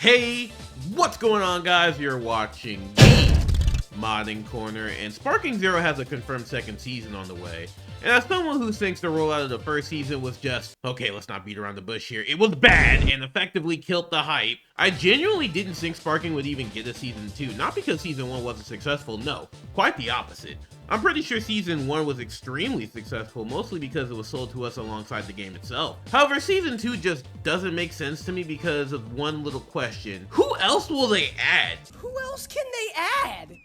Hey, what's going on, guys? You're watching the Modding Corner, and Sparking Zero has a confirmed second season on the way. And as someone who thinks the rollout of the first season was just, okay, let's not beat around the bush here, it was bad and effectively killed the hype, I genuinely didn't think Sparking would even get a season 2, not because season 1 wasn't successful, no, quite the opposite. I'm pretty sure season 1 was extremely successful, mostly because it was sold to us alongside the game itself. However, season 2 just doesn't make sense to me because of one little question. Who else will they add? Who else can they add?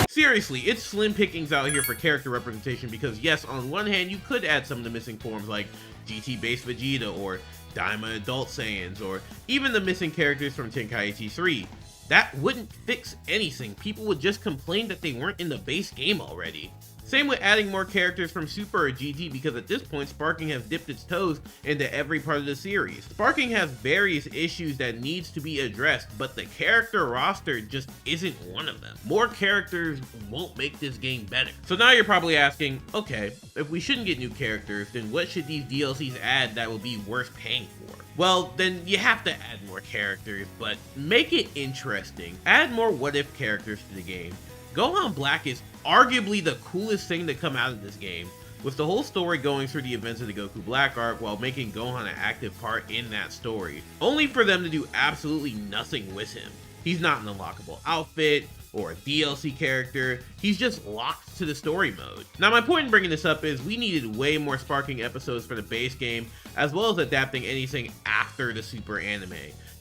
Seriously, it's slim pickings out here for character representation because yes, on one hand, you could add some of the missing forms like GT-based Vegeta or Daima adult Saiyans or even the missing characters from Tenkaichi 3. That wouldn't fix anything. People would just complain that they weren't in the base game already. Same with adding more characters from Super or GT because at this point, Sparking has dipped its toes into every part of the series. Sparking has various issues that needs to be addressed, but the character roster just isn't one of them. More characters won't make this game better. So now you're probably asking, okay, if we shouldn't get new characters, then what should these DLCs add that will be worth paying for? Well, then you have to add more characters, but make it interesting. Add more what-if characters to the game. Gohan Black is arguably the coolest thing to come out of this game, with the whole story going through the events of the Goku Black arc while making Gohan an active part in that story, only for them to do absolutely nothing with him. He's not an unlockable outfit or a DLC character, he's just locked to the story mode. Now my point in bringing this up is we needed way more Sparking episodes for the base game, as well as adapting anything after the Super anime.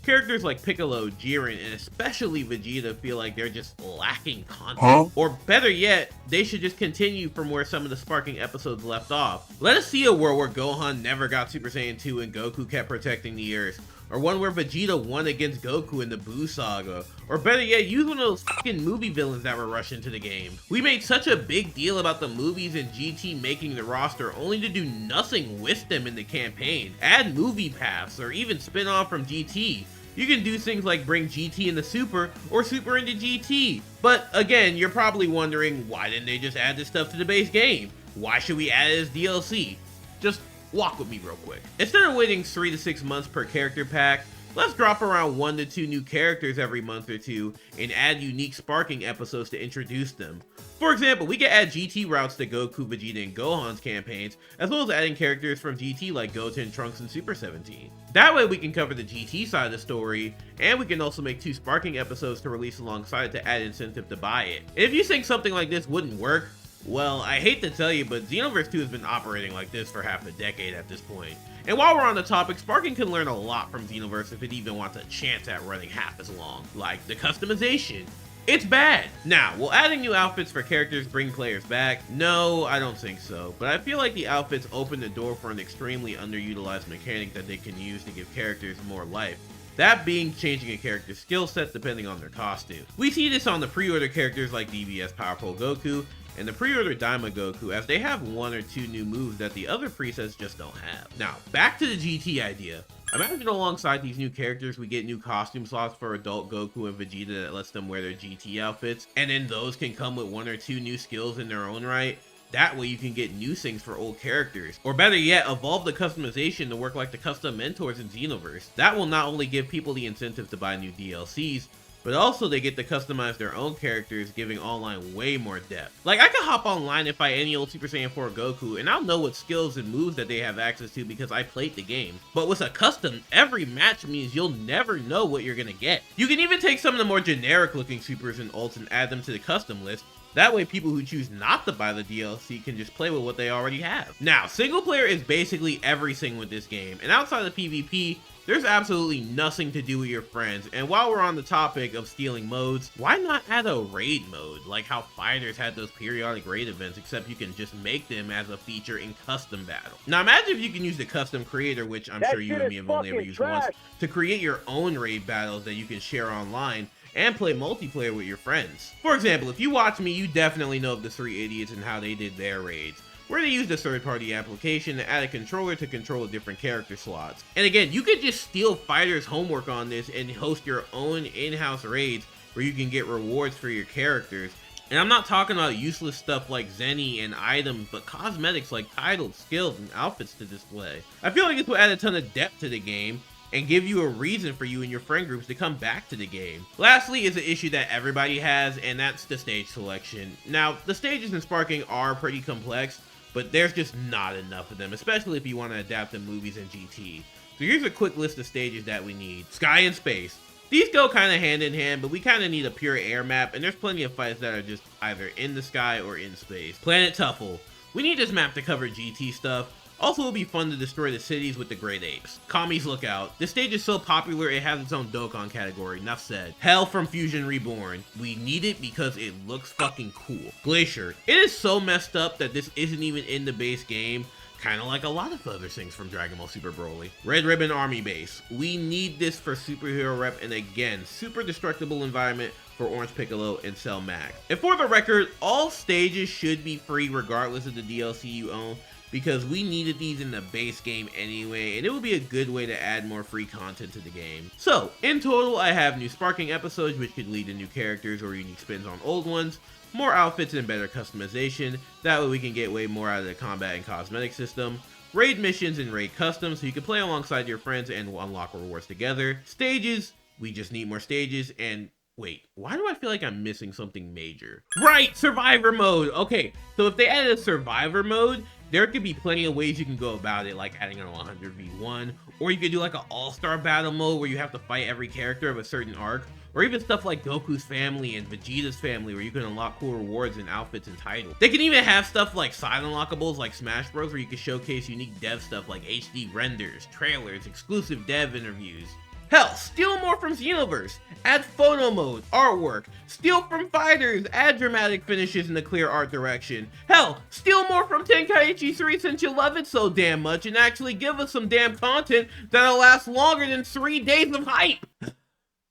Characters like Piccolo, Jiren, and especially Vegeta feel like they're just lacking content. Or better yet, they should just continue from where some of the Sparking episodes left off. Let us see a world where Gohan never got Super Saiyan 2 and Goku kept protecting the Earth. Or one where Vegeta won against Goku in the Buu Saga. Or better yet, use one of those fucking movie villains that were rushed into the game. We made such a big deal about the movies and GT making the roster only to do nothing with them in the campaign. Add movie paths or even spin off from GT. You can do things like bring GT into Super or Super into GT. But again, you're probably wondering, why didn't they just add this stuff to the base game? Why should we add it as DLC? Just walk with me real quick. Instead of waiting 3 to 6 months per character pack, let's drop around 1 to 2 new characters every month or two and add unique Sparking episodes to introduce them. For example, we could add GT routes to Goku, Vegeta, and Gohan's campaigns, as well as adding characters from GT like GotenTrunks and Super 17. That way we can cover the GT side of the story, and we can also make 2 Sparking episodes to release alongside it to add incentive to buy it. And if you think something like this wouldn't work, well, I hate to tell you, but Xenoverse 2 has been operating like this for half a decade at this point. And while we're on the topic, Sparking can learn a lot from Xenoverse if it even wants a chance at running half as long. Like the customization. It's bad. Now, will adding new outfits for characters bring players back? No, I don't think so. But I feel like the outfits open the door for an extremely underutilized mechanic that they can use to give characters more life. That being changing a character's skill set depending on their costume. We see this on the pre-order characters like DBS Powerful Goku and the pre-order Daima Goku, as they have 1 or 2 new moves that the other presets just don't have. Now, back to the GT idea. Imagine alongside these new characters, we get new costume slots for adult Goku and Vegeta that lets them wear their GT outfits, and then those can come with 1 or 2 new skills in their own right. That way you can get new things for old characters. Or better yet, evolve the customization to work like the custom mentors in Xenoverse. That will not only give people the incentive to buy new DLCs, but also they get to customize their own characters, giving online way more depth. Like, I could hop online and fight any old Super Saiyan 4 Goku, and I'll know what skills and moves that they have access to because I played the game. But with a custom, every match means you'll never know what you're gonna get. You can even take some of the more generic looking supers and ults and add them to the custom list. That way people who choose not to buy the DLC can just play with what they already have. Now, single player is basically everything with this game, and outside of PvP, there's absolutely nothing to do with your friends. And while we're on the topic of stealing modes, why not add a raid mode, like how fighters had those periodic raid events, except you can just make them as a feature in custom battle. Now imagine if you can use the custom creator, which I'm sure you and me have only ever used once, to create your own raid battles that you can share online and play multiplayer with your friends. For example, if you watch me, you definitely know of the 3 idiots and how they did their raids, where they used a third-party application to add a controller to control different character slots. And again, you could just steal fighters' homework on this and host your own in-house raids where you can get rewards for your characters. And I'm not talking about useless stuff like Zenny and items, but cosmetics like titles, skills, and outfits to display. I feel like this will add a ton of depth to the game, and give you a reason for you and your friend groups to come back to the game. Lastly is an issue that everybody has, and that's the stage selection. Now, the stages in Sparking are pretty complex, but there's just not enough of them, especially if you want to adapt the movies in GT. So here's a quick list of stages that we need. Sky and Space. These go kind of hand in hand, but we kind of need a pure air map, and there's plenty of fights that are just either in the sky or in space. Planet Tuffle. We need this map to cover GT stuff. Also, it would be fun to destroy the cities with the Great Apes. Kami's Lookout. This stage is so popular, it has its own Dokkan category, enough said. Hell from Fusion Reborn. We need it because it looks fucking cool. Glacier. It is so messed up that this isn't even in the base game, kind of like a lot of other things from Dragon Ball Super Broly. Red Ribbon Army Base. We need this for superhero rep, and again, super destructible environment for Orange Piccolo and Cell Max. And for the record, all stages should be free regardless of the DLC you own, because we needed these in the base game anyway, and it would be a good way to add more free content to the game. So, in total, I have new Sparking episodes, which could lead to new characters or unique spins on old ones, more outfits and better customization, that way we can get way more out of the combat and cosmetic system, raid missions and raid customs, so you can play alongside your friends and unlock rewards together, stages, we just need more stages, and wait, why do I feel like I'm missing something major? Right, Survivor mode! Okay, so if they added a Survivor mode, there could be plenty of ways you can go about it, like adding a 100v1, or you could do like an all-star battle mode where you have to fight every character of a certain arc, or even stuff like Goku's family and Vegeta's family where you can unlock cool rewards and outfits and titles. They can even have stuff like side unlockables like Smash Bros where you can showcase unique dev stuff like HD renders, trailers, exclusive dev interviews. Hell, steal more from Xenoverse, add photo mode, artwork, steal from fighters, add dramatic finishes in the clear art direction. Hell, steal more from Tenkaichi 3 since you love it so damn much and actually give us some damn content that'll last longer than 3 days of hype.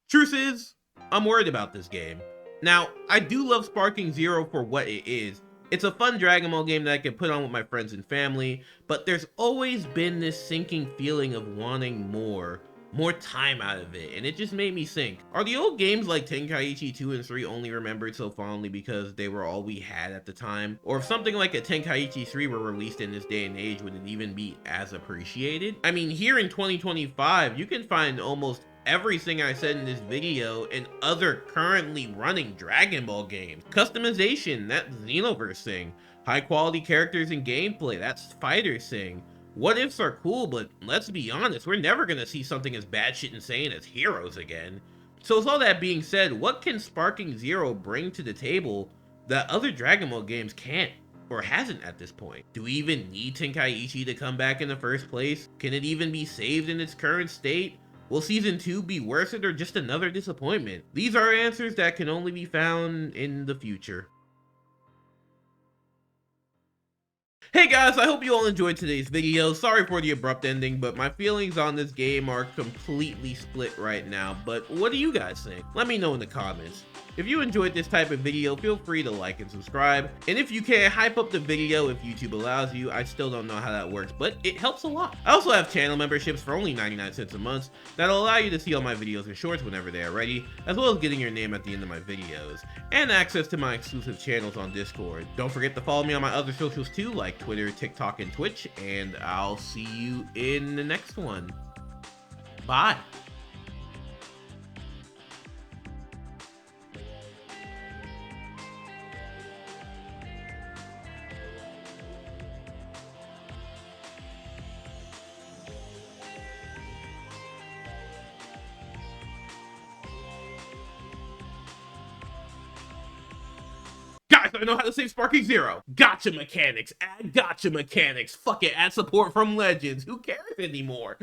Truth is, I'm worried about this game. Now, I do love Sparking Zero for what it is. It's a fun Dragon Ball game that I can put on with my friends and family, but there's always been this sinking feeling of wanting more time out of it, and it just made me think, are the old games like Tenkaichi 2 and 3 only remembered so fondly because they were all we had at the time? Or if something like a Tenkaichi 3 were released in this day and age, would it even be as appreciated? I mean, here in 2025, you can find almost everything I said in this video in other currently running Dragon Ball games. Customization, that Xenoverse thing. High quality characters and gameplay, that's Fighters thing. What ifs are cool, but let's be honest, we're never gonna see something as batshit insane as Heroes again. So with all that being said, what can Sparking Zero bring to the table that other Dragon Ball games can't, or hasn't at this point? Do we even need Tenkaichi to come back in the first place? Can it even be saved in its current state? Will Season 2 be worth it or just another disappointment? These are answers that can only be found in the future. Hey guys, I hope you all enjoyed today's video. Sorry for the abrupt ending, but my feelings on this game are completely split right now. But what do you guys think? Let me know in the comments. If you enjoyed this type of video, feel free to like and subscribe. And if you can, hype up the video if YouTube allows you. I still don't know how that works, but it helps a lot. I also have channel memberships for only 99 cents a month that'll allow you to see all my videos and shorts whenever they are ready, as well as getting your name at the end of my videos, and access to my exclusive channels on Discord. Don't forget to follow me on my other socials too, like Twitter, TikTok, and Twitch, and I'll see you in the next one. Bye. Guys, I know how to save Sparking Zero. Gotcha mechanics. Add gotcha mechanics. Fuck it. Add support from Legends. Who cares anymore?